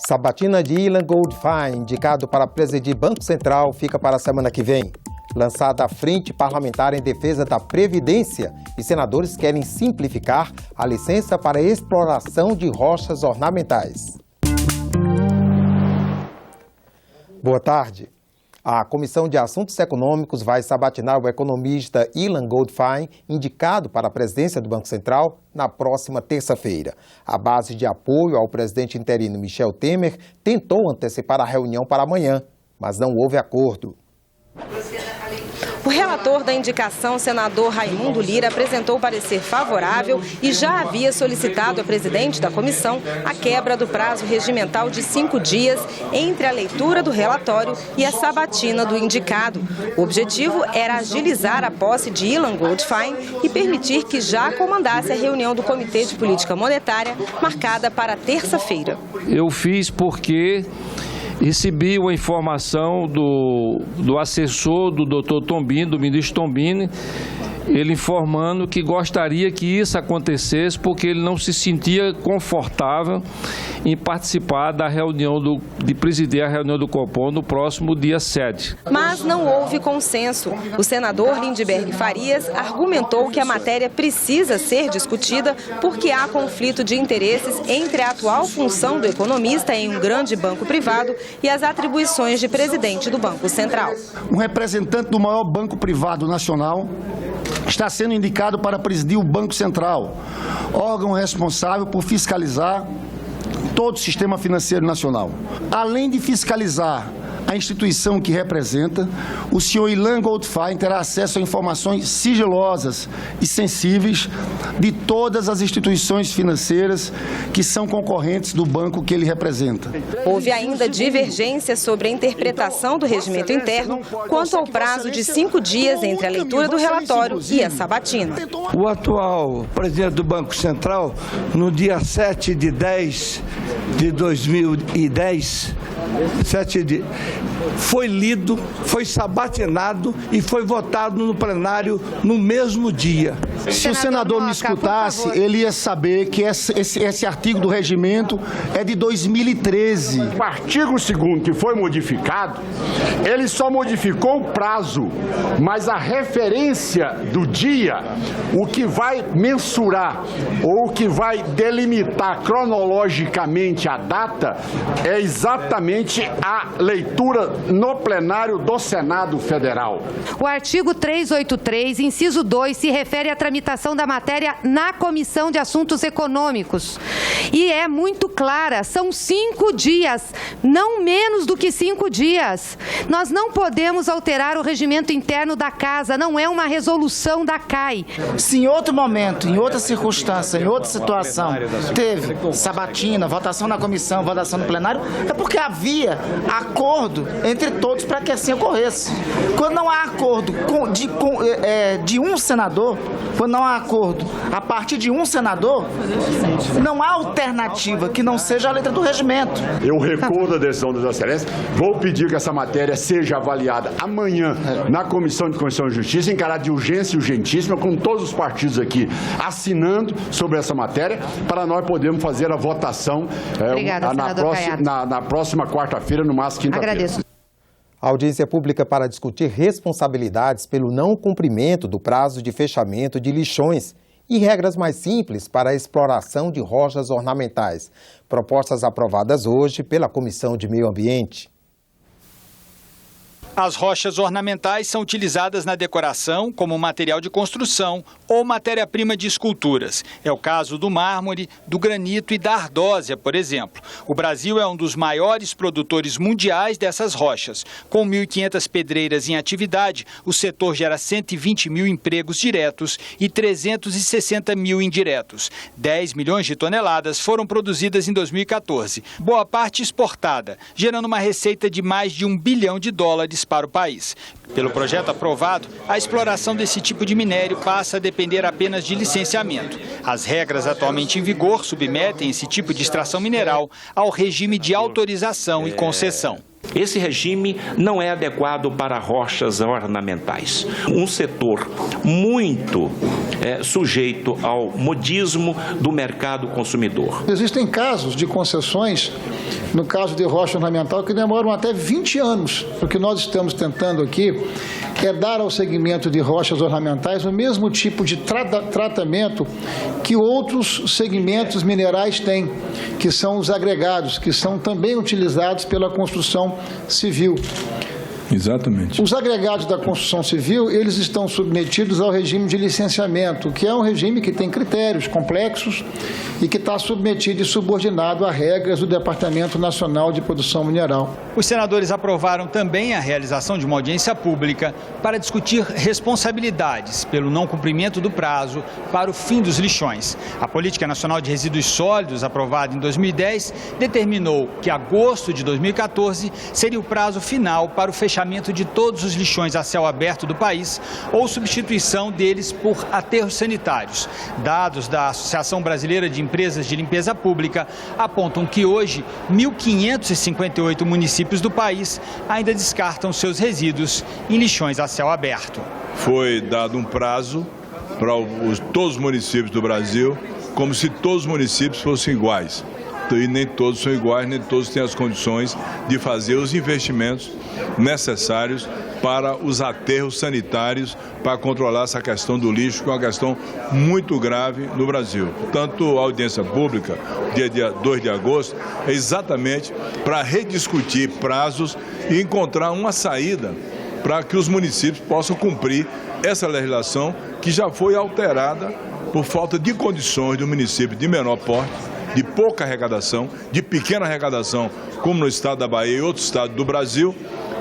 Sabatina de Ilan Goldfein, indicado para presidir Banco Central, fica para a semana que vem. Lançada a Frente Parlamentar em Defesa da Previdência, e senadores querem simplificar a licença para exploração de rochas ornamentais. Boa tarde. A Comissão de Assuntos Econômicos vai sabatinar o economista Ilan Goldfein, indicado para a presidência do Banco Central, na próxima terça-feira. A base de apoio ao presidente interino Michel Temer tentou antecipar a reunião para amanhã, mas não houve acordo. O relator da indicação, senador Raimundo Lira, apresentou parecer favorável e já havia solicitado ao presidente da comissão a quebra do prazo regimental de 5 dias entre a leitura do relatório e a sabatina do indicado. O objetivo era agilizar a posse de Ilan Goldfein e permitir que já comandasse a reunião do Comitê de Política Monetária, marcada para terça-feira. Eu fiz porque recebi uma informação do assessor do Dr. Tombini, do ministro Tombini, ele informando que gostaria que isso acontecesse porque ele não se sentia confortável em participar da reunião de presidir a reunião do Copom no próximo dia 7. Mas não houve consenso. O senador Lindbergh Farias argumentou que a matéria precisa ser discutida porque há conflito de interesses entre a atual função do economista em um grande banco privado e as atribuições de presidente do Banco Central. Um representante do maior banco privado nacional está sendo indicado para presidir o Banco Central, órgão responsável por fiscalizar todo o sistema financeiro nacional. Além de fiscalizar a instituição que representa, o senhor Ilan Goldfein terá acesso a informações sigilosas e sensíveis de todas as instituições financeiras que são concorrentes do banco que ele representa. Houve ainda divergência sobre a interpretação do regimento interno quanto ao prazo de 5 dias entre a leitura do relatório e a sabatina. O atual presidente do Banco Central, no dia 7 de 10 de 2010, foi lido, foi sabatinado e foi votado no plenário no mesmo dia. Se o senador me escutasse, ele ia saber que esse artigo do regimento é de 2013. O artigo 2º que foi modificado, ele só modificou o prazo, mas a referência do dia, o que vai mensurar ou o que vai delimitar cronologicamente a data, é exatamente a leitura no plenário do Senado Federal. O artigo 383, inciso 2, se refere à tramitação da matéria na Comissão de Assuntos Econômicos. E é muito clara, são 5 dias, não menos do que 5 dias. Nós não podemos alterar o regimento interno da Casa, não é uma resolução da CAI. Se em outro momento, em outra circunstância, em outra situação, teve sabatina, votação na comissão, votação no plenário, é porque havia acordo entre todos para que assim ocorresse. Quando não há acordo de um senador, quando não há acordo a partir de um senador, não há alternativa que não seja a letra do regimento. Eu recordo a decisão das excelências, vou pedir que essa matéria seja avaliada amanhã na Comissão de Constituição e Justiça, em caráter de urgência urgentíssima, com todos os partidos aqui assinando sobre essa matéria, para nós podermos fazer a votação na próxima quarta-feira, no máximo quinta-feira. Agradeço. A audiência pública para discutir responsabilidades pelo não cumprimento do prazo de fechamento de lixões e regras mais simples para a exploração de rochas ornamentais. Propostas aprovadas hoje pela Comissão de Meio Ambiente. As rochas ornamentais são utilizadas na decoração como material de construção ou matéria-prima de esculturas. É o caso do mármore, do granito e da ardósia, por exemplo. O Brasil é um dos maiores produtores mundiais dessas rochas. Com 1.500 pedreiras em atividade, o setor gera 120 mil empregos diretos e 360 mil indiretos. 10 milhões de toneladas foram produzidas em 2014, boa parte exportada, gerando uma receita de mais de $1 bilhão para o país. Pelo projeto aprovado, a exploração desse tipo de minério passa a depender apenas de licenciamento. As regras atualmente em vigor submetem esse tipo de extração mineral ao regime de autorização e concessão. Esse regime não é adequado para rochas ornamentais. Um setor muito sujeito ao modismo do mercado consumidor. Existem casos de concessões, no caso de rocha ornamental, que demoram até 20 anos. O que nós estamos tentando aqui é dar ao segmento de rochas ornamentais o mesmo tipo de tratamento que outros segmentos minerais têm, que são os agregados, que são também utilizados pela construção civil. Exatamente. Os agregados da construção civil, eles estão submetidos ao regime de licenciamento, que é um regime que tem critérios complexos e que está submetido e subordinado a regras do Departamento Nacional de Produção Mineral. Os senadores aprovaram também a realização de uma audiência pública para discutir responsabilidades pelo não cumprimento do prazo para o fim dos lixões. A Política Nacional de Resíduos Sólidos, aprovada em 2010, determinou que agosto de 2014 seria o prazo final para o fechamento de todos os lixões a céu aberto do país ou substituição deles por aterros sanitários. Dados da Associação Brasileira de Empresas de Limpeza Pública apontam que hoje 1.558 municípios do país ainda descartam seus resíduos em lixões a céu aberto. Foi dado um prazo para todos os municípios do Brasil, como se todos os municípios fossem iguais. E nem todos são iguais, nem todos têm as condições de fazer os investimentos necessários para os aterros sanitários, para controlar essa questão do lixo, que é uma questão muito grave no Brasil. Tanto a audiência pública, dia 2 de agosto, é exatamente para rediscutir prazos e encontrar uma saída para que os municípios possam cumprir essa legislação que já foi alterada por falta de condições do município de menor porte, de pouca arrecadação, de pequena arrecadação, como no estado da Bahia e outros estados do Brasil,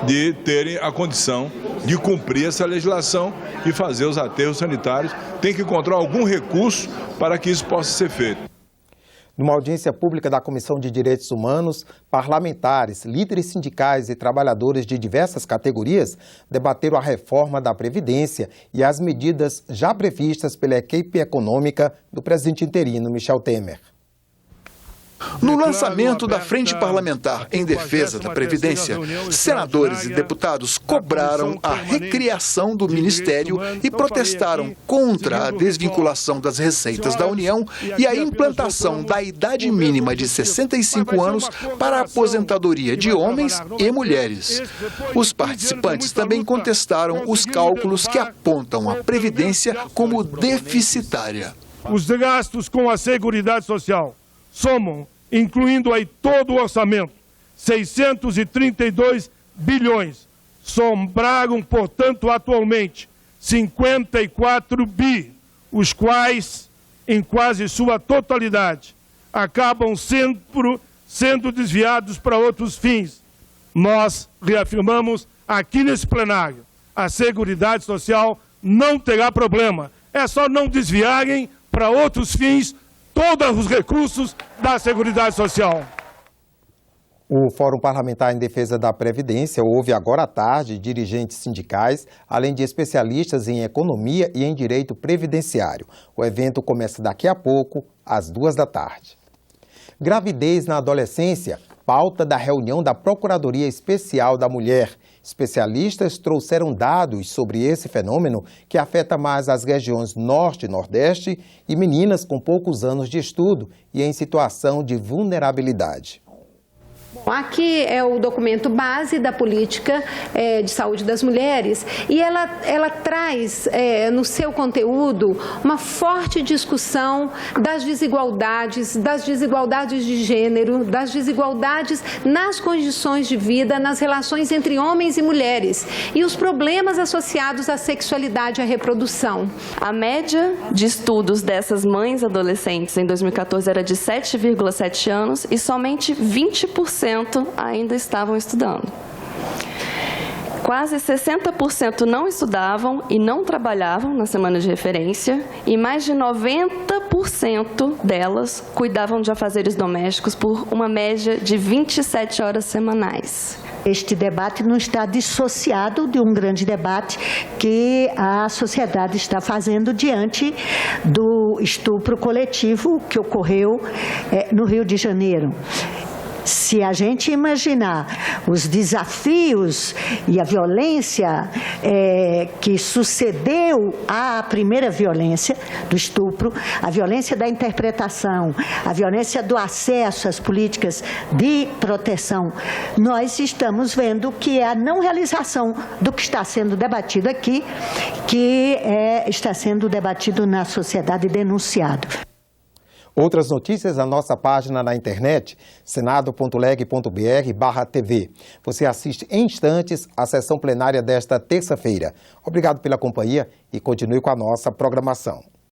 de terem a condição de cumprir essa legislação e fazer os aterros sanitários. Tem que encontrar algum recurso para que isso possa ser feito. Numa audiência pública da Comissão de Direitos Humanos, parlamentares, líderes sindicais e trabalhadores de diversas categorias debateram a reforma da Previdência e as medidas já previstas pela equipe econômica do presidente interino Michel Temer. No lançamento da Frente Parlamentar em Defesa da Previdência, senadores e deputados cobraram a recriação do Ministério e protestaram contra a desvinculação das receitas da União e a implantação da idade mínima de 65 anos para a aposentadoria de homens e mulheres. Os participantes também contestaram os cálculos que apontam a Previdência como deficitária. Os gastos com a Seguridade Social somam, incluindo aí todo o orçamento, 632 bilhões. Sobraram, portanto, atualmente 54 bi, os quais, em quase sua totalidade, acabam sendo desviados para outros fins. Nós reafirmamos aqui nesse plenário, a Seguridade Social não terá problema. É só não desviarem para outros fins todos os recursos da Seguridade Social. O Fórum Parlamentar em Defesa da Previdência ouve agora à tarde dirigentes sindicais, além de especialistas em economia e em direito previdenciário. O evento começa daqui a pouco, às 14h. Gravidez na adolescência, pauta da reunião da Procuradoria Especial da Mulher. Especialistas trouxeram dados sobre esse fenômeno que afeta mais as regiões Norte e Nordeste e meninas com poucos anos de estudo e em situação de vulnerabilidade. Aqui é o documento base da política de saúde das mulheres e ela traz no seu conteúdo uma forte discussão das desigualdades de gênero, das desigualdades nas condições de vida, nas relações entre homens e mulheres e os problemas associados à sexualidade e à reprodução. A média de estudos dessas mães adolescentes em 2014 era de 7,7 anos e somente 20% ainda estavam estudando. Quase 60% não estudavam e não trabalhavam na semana de referência e mais de 90% delas cuidavam de afazeres domésticos por uma média de 27 horas semanais. Este debate não está dissociado de um grande debate que a sociedade está fazendo diante do estupro coletivo que ocorreu no Rio de Janeiro. Se a gente imaginar os desafios e a violência que sucedeu à primeira violência do estupro, a violência da interpretação, a violência do acesso às políticas de proteção, nós estamos vendo que é a não realização do que está sendo debatido aqui, que está sendo debatido na sociedade e denunciado. Outras notícias na nossa página na internet, senado.leg.br/TV. Você assiste em instantes a sessão plenária desta terça-feira. Obrigado pela companhia e continue com a nossa programação.